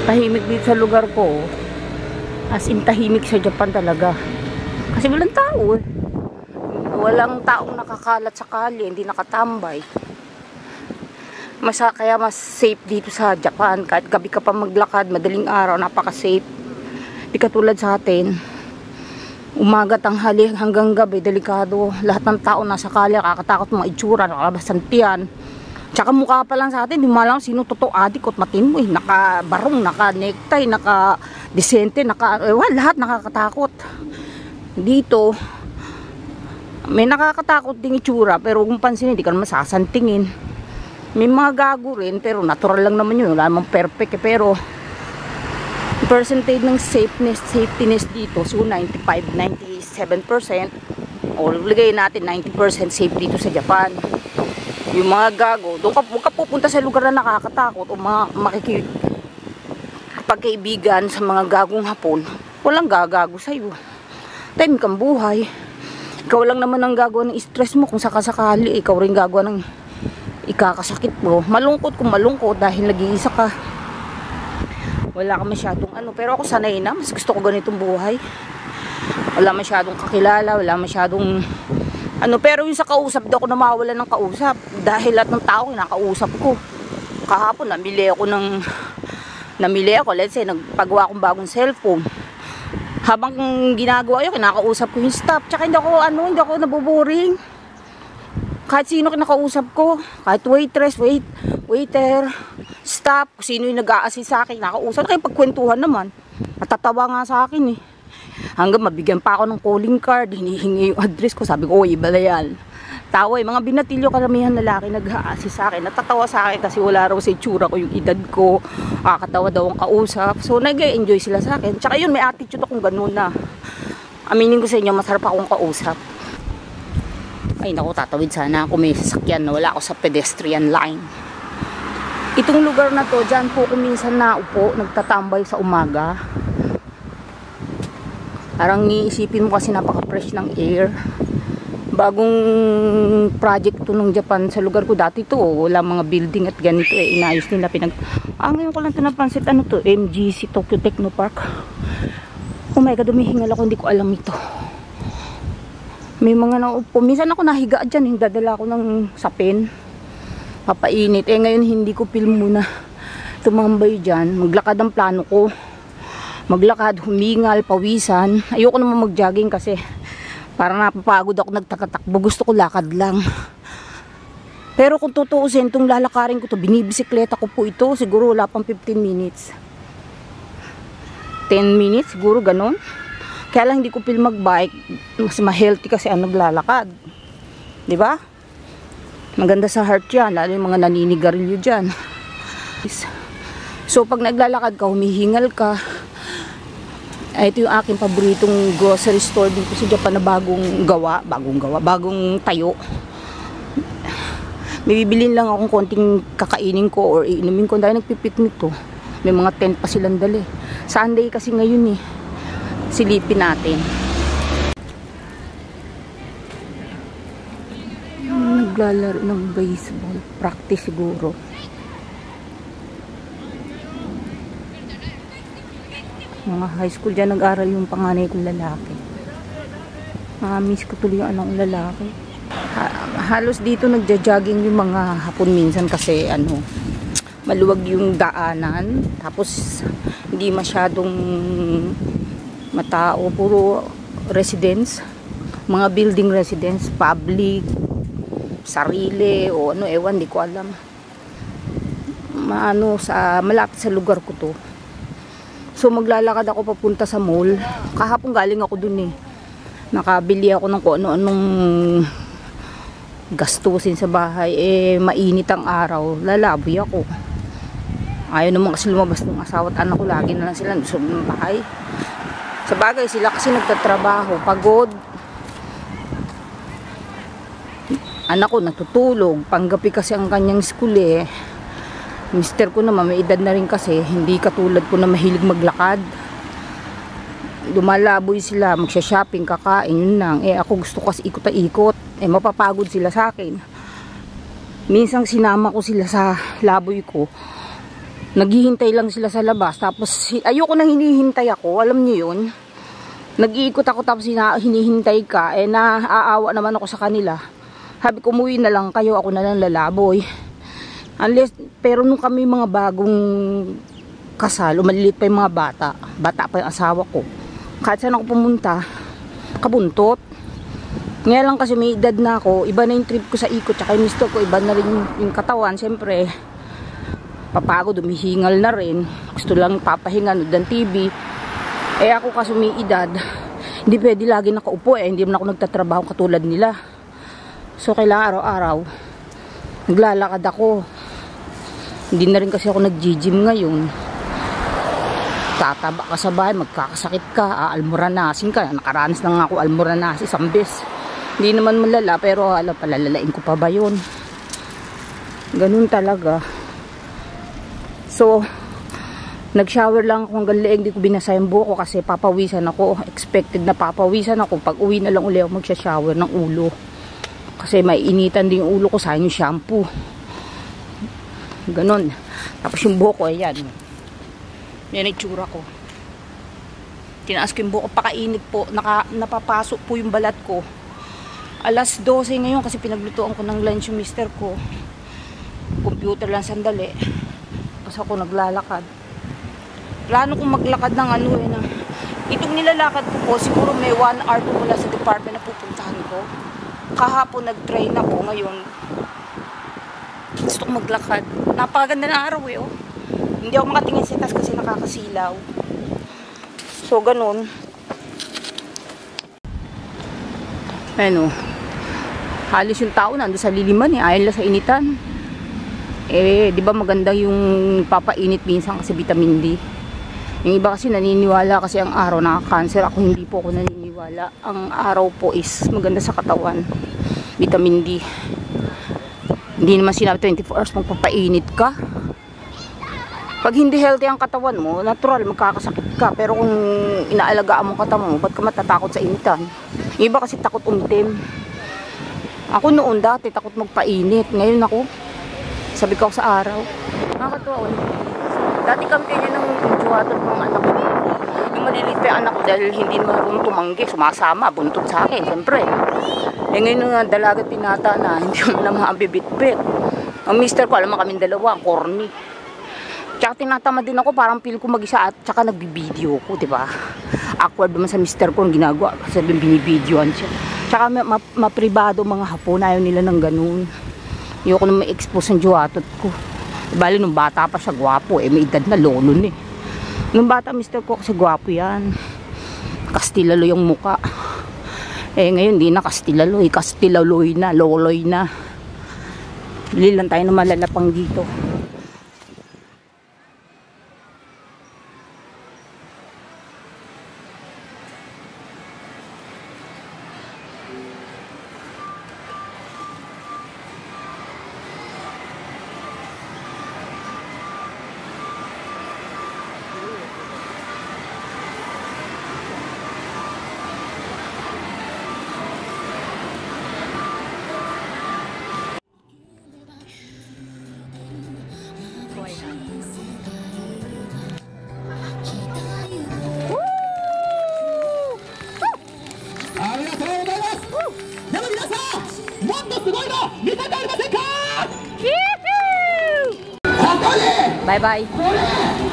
Tahimik dito sa lugar ko. As in tahimik sa Japan talaga. Kasi walang tao eh. Walang taong nakakalat sa kalye, hindi nakatambay. Kaya mas safe dito sa Japan. Kahit gabi ka pa maglakad, madaling araw, napaka-safe. Di katulad sa atin. Umaga, tanghali, hanggang gabi, delikado. Lahat ng tao nasa kalye, kakatakot mga itsura, nakalabasan tiyan. Tsaka mukha pa lang sa atin, di malang sino totoo adik at matino eh. Naka-barong, naka-necktie, naka-desente, lahat nakakatakot. Dito, may nakakatakot ding itsura, pero kung pansinin, hindi ka naman sasantingin. May mga gago rin, pero natural lang naman yun. Wala namang perfect eh, pero percentage ng safetyness dito, so 95-97%, o ligay natin 90% safe dito sa Japan. Yung mga gago, doon ka pupunta sa lugar na nakakatakot o mga pagkaibigan sa mga gagong Hapon, walang gagago sa'yo. Time kang buhay. Ikaw lang naman ang gagawa ng stress mo kung sakasakali, ikaw rin gagawa ng ikakasakit mo. Malungkot kung malungkot dahil nag-iisa ka. Wala ka masyadong pero ako sanay na, mas gusto ko ganitong buhay. Wala masyadong kakilala, wala masyadong pero yung sa kausap, di ako na mawala ng kausap. Dahil lahat ng tao kinakausap ko. Kahapon, namili ako, let's say, nagpagawa akong bagong cellphone. Habang ginagawa yun, kinakausap ko yung staff. Tsaka hindi ako nabuboring. Kahit sino kinakausap ko, kahit waitress, waiter, staff, sino yung nag-a-assist sa akin, kinakausap. Kaya pagkwentuhan naman, natatawa nga sa akin eh. Hanggang mabigyan pa ako ng calling card, hinihingi yung address ko, sabi ko, iba na yan. Tawa mga binatilyo karamihan lalaki nag-a-assist sa akin, natatawa sa akin kasi wala raw sa itsura ko yung edad ko, kakatawa daw ang kausap, so nag-enjoy sila sa akin. Tsaka yun, may attitude akong ganun na, aminin ko sa inyo, masarap akong kausap. Ay naku, tatawid sana ako, may sasakyan na wala ako sa pedestrian line. Itong lugar na to, dyan po ko minsan naupo, nagtatambay sa umaga. Parang iisipin mo kasi napaka-fresh ng air. Bagong project to ng Japan sa lugar ko. Dati to, wala mga building at ganito eh. Inayos nila ngayon ko lang ito napansin. Ano to? MGC Tokyo Technopark. Oh my God, humihingal ako. Hindi ko alam ito. May mga naupo. Minsan ako nahiga dyan. Dadala ako ng sapin. Papainit. Ngayon hindi ko feel muna tumambay dyan. Maglakad ang plano ko. Maglakad, humingal, pawisan. Ayoko naman mag-jogging kasi parang napapagod ako nagtakatakbo. Gusto ko lakad lang. Pero kung tutuusin, itong lalakarin ko to, binibisikleta ko po ito. Siguro wala pang 15 minutes. 10 minutes, siguro ganon. Kaya lang hindi ko feel mag-bike. Mas ma-healthy kasi ang naglalakad. Diba? Maganda sa heart yan. Lalo yung mga naninigarilyo dyan. So pag naglalakad ka, humihingal ka. Ito yung aking paboritong grocery store dito sa Japan na bagong tayo. May bibilin lang akong konting kakainin ko or iinumin ko dahil nagpipiknik to. May mga tent pa silang dali. Sunday kasi ngayon eh. Silipin natin. Naglalaro ng baseball. Practice siguro. Mga high school dyan nag-aral yung panganay kong lalaki. Miss ko tuloy yung anong lalaki. Halos dito nagja-jogging yung mga Hapon minsan kasi maluwag yung daanan. Tapos hindi masyadong matao. Puro residence. Mga building residence, public, sarili o ewan, di ko alam. Malapit sa lugar ko to. So maglalakad ako papunta sa mall. Kahapon galing ako dun eh. Nakabili ako ng kung ano-anong gastusin sa bahay. Mainit ang araw. Lalaboy ako. Ayaw naman kasi lumabas ng asawa at anak ko. Lagi na lang sila sa bahay. Sa bagay sila kasi nagtatrabaho. Pagod. Anak ko natutulog. Panggabi kasi ang kanyang school eh. Mister ko naman may edad na rin kasi, hindi katulad ko na mahilig maglakad. Lumalaboy sila, magsha-shopping, kakain, yun lang. Ako gusto kasi ikot-ikot. Mapapagod sila sa akin. Minsan sinama ko sila sa laboy ko. Naghihintay lang sila sa labas. Tapos, ayoko nang hinihintay ako. Alam niyo yun? Nag-iikot ako tapos hinihintay ka. Eh, naaawa naman ako sa kanila. Sabi ko, umuwi na lang kayo. Ako na lang lalaboy. Unless, pero nung kami mga bagong kasal, maliliit pa yung mga bata. Bata pa yung asawa ko. Kahit saan ako pumunta, kabuntot. Ngayon lang kasi may edad na ako. Iba na yung trip ko sa ikot. Tsaka yung mister ko, iba na rin yung katawan. Siyempre, papagod, humihingal na rin. Gusto lang papahinga, nood ng TV. Eh ako kasi may edad, hindi pwede lagi nakaupo eh. Hindi naman ako nagtatrabaho katulad nila. So kailangan araw-araw naglalakad ako. Hindi na rin kasi ako nag-gym ngayon. Tataba ka sa bahay, magkakasakit ka, aalmoranasin ka. Nakaranas na nga ako almoranasin isang beses. Hindi naman malala, pero palalalain ko pa ba yun? Ganun talaga. So, nag-shower lang ako hanggang leeg, di ko binasa yung buhok ko kasi papawisan ako. Expected na papawisan ako. Pag uwi na lang uli ako magsha-shower ng ulo. Kasi may initan din yung ulo ko, sayang yung shampoo. Ganon. Tapos yung buhok ko, ayan. Yan yung tsura ko. Tinaas ko yung buhok ko, pakainit po. Napapasok po yung balat ko. Alas 12 ngayon kasi pinaglutuan ko ng lunch yung mister ko. Computer lang sandali. Tapos ako naglalakad. Plano kong maglakad ng itong nilalakad ko po, siguro may 1 hour po mula sa department na pupuntahan ko. Kahapon nag-train na po, ngayon gusto kong maglakad. Napakaganda na araw eh, oh. Hindi ako makatingin sa taas kasi nakakasilaw. So, ganun. Ano, halos yung tao nandun sa liliman eh, ayaw nila sa initan. Eh, di ba maganda yung papainit minsan kasi vitamin D. Yung iba kasi naniniwala kasi ang araw nakaka-cancer. Ako hindi po ako naniniwala. Ang araw po is maganda sa katawan. Vitamin D. Hindi naman sinabi 24 hours magpapainit ka. Pag hindi healthy ang katawan mo, natural magkakasakit ka. Pero kung inaalagaan mo katawan mo, ba't ka matatakot sa initan? Yung iba kasi takot umitim. Ako noon dati takot magpainit. Ngayon ako, sabi ko sa araw, nakakatuwa ulit. Dati kami ganyan ng juwatot ng anak ko. Yung maliliit pa yung anak ko dahil hindi marunong tumanggi, sumasama, buntot sa akin, siyempre. Eh ngayon nga dalagat pinata na, hindi mo na maabibitbit. Ang mister ko, alam mo kaming dalawa, corny. Tsaka tinatama din ako, parang feel ko mag-isa at tsaka nagbibideo ko, diba? Awkward naman sa mister ko ang ginagawa, kasi binibidyoan siya. Tsaka mapribado mga hapon, ayaw nila ng ganun. Ayoko na ma-expose ang juwatot ko. Bali, nung bata pa siya, gwapo eh. May edad na, lolo eh. Nung bata, mister ko, kasi gwapo yan. Kastilalo yung muka. Eh, ngayon, di na kastilalo eh. Kastilaloy na, loloy na. Bili lang tayo ng malalapang dito. Bye bye.